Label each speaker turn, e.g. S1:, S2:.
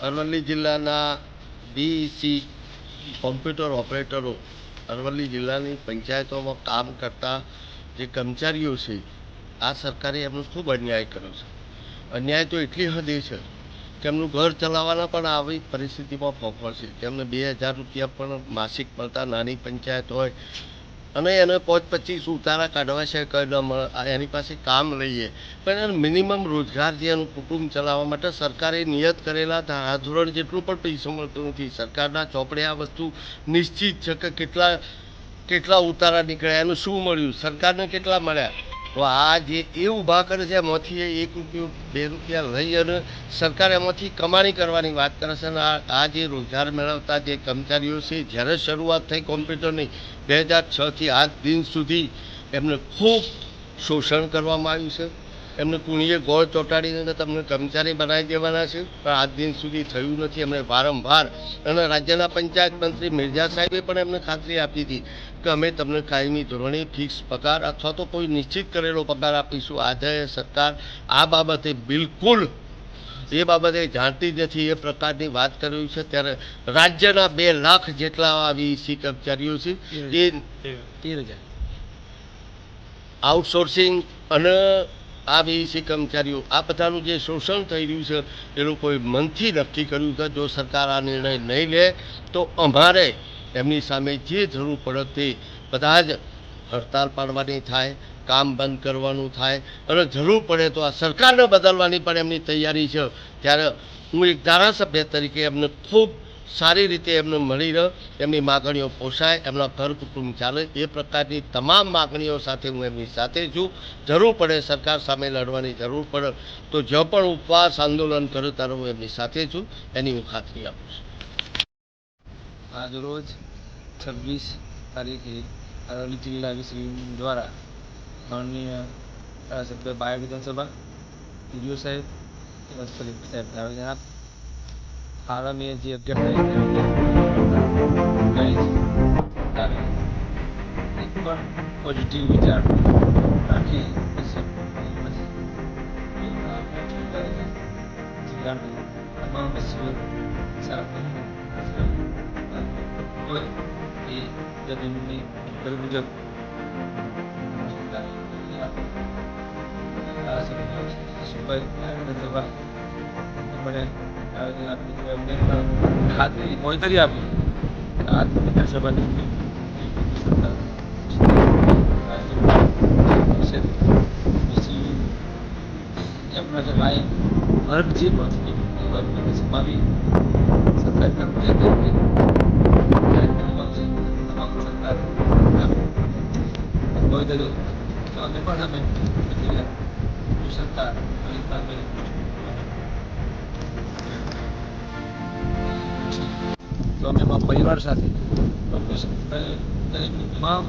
S1: અરવલ્લી જિલ્લાના BEC computer ઓપરેટરો, અરવલ્લી જિલ્લાની પંચાયતોમાં કામ કરતા જે કર્મચારીઓ છે, આ સરકારે એમનો ખૂબ અન્યાય કર્યો છે. અન્યાય તો એટલી હદે છે કે એમનું ઘર ચલાવવાના પણ આવી પરિસ્થિતિમાં પહોંચે છે. તેમને 2000 રૂપિયા પણ માસિક મળતા નાની પંચાયત હોય અને એને 25 ઉતારા કાઢવા છે કે એની પાસે કામ લઈએ, પણ એને મિનિમમ રોજગારથી એનું કુટુંબ ચલાવવા માટે સરકારે નિયત કરેલા ધારાધોરણ જેટલું પણ પૈસો મળતો નથી. સરકારના ચોપડે આ વસ્તુ નિશ્ચિત છે કે કેટલા ઉતારા નીકળ્યા, એનું શું મળ્યું, સરકારને કેટલા મળ્યા. તો આ જે એ ઊભા કરે છે એમાંથી 1 રૂપિયો 2 રૂપિયા લઈ અને સરકાર એમાંથી કમાણી કરવાની વાત કરે છે. અને આ જે રોજગાર મેળવતા જે કર્મચારીઓ છે, જ્યારે શરૂઆત થઈ કોમ્પ્યુટરની 2006થી આજ દિન સુધી એમને ખૂબ શોષણ કરવામાં આવ્યું છે. એમને કુણીએ ગોળ ચોંટાડીને તમને કર્મચારી બનાવી દેવાના છે, પણ આજ દિન સુધી થયું નથી. એમણે વારંવાર અને રાજ્યના પંચાયત મંત્રી મિર્ઝા સાહેબે પણ એમને ખાતરી આપી હતી કે અમે તમને કાયમી ધોરણે ફિક્સ પગાર અથવા તો કોઈ નિશ્ચિત કરેલો પગાર આપીશું. આજે સરકાર આ બાબતે બિલકુલ એ બાબતે જાણતી જ નથી. એ પ્રકારની વાત કરી છે. ત્યારે રાજ્યના 2 લાખ જેટલા વીસી કર્મચારીઓ છે, એ 13,000 આઉટસોર્સિંગ અને આ વીસી કર્મચારીઓ, આ બધાનું જે શોષણ થઈ રહ્યું છે એ લોકોએ મનથી નક્કી કર્યું છે જો સરકાર આ નિર્ણય નહીં લે તો અમારે એમની સામે જે જરૂર પડે તે બધા જ હડતાલ પાડવાની થાય, કામ બંધ કરવાનું થાય અને જરૂર પડે તો આ સરકારને બદલવાની પણ એમની તૈયારી છે. ત્યારે હું એક ધારાસભ્ય તરીકે એમને ખૂબ સારી રીતે એમને મળી રહે, એમની માગણીઓ પોસાય, એમના ઘર કુટુંબ ચાલે, એ પ્રકારની તમામ માગણીઓ સાથે હું એમની સાથે છું. જરૂર પડે સરકાર સામે લડવાની જરૂર પડે તો જો પણ ઉપવાસ આંદોલન કરે ત્યારે હું એમની સાથે છું, એની હું ખાતરી આપું છું.
S2: આજ રોજ 26 તારીખે અરવલ્લી જિલ્લા વિશ્રી દ્વારા માનનીય ધારાસભ્ય બાયડ વિધાનસભા ડીડીઓ સાહેબ, કલેક્ટર સાહેબ ધારાજનાબ આગામી જે 11 એક પણ પોઝિટિવ વિચાર રાખી જિલ્લાના તમામ હોય એ જમીનની મુજબ ખાતરી મોહિતરી આપી આ વિધાનસભાની એમના જે લાયક વર્ગ જે પણ સમાવી સરકારી કર્મચારી તો અમે પરિવાર સાથે તમામ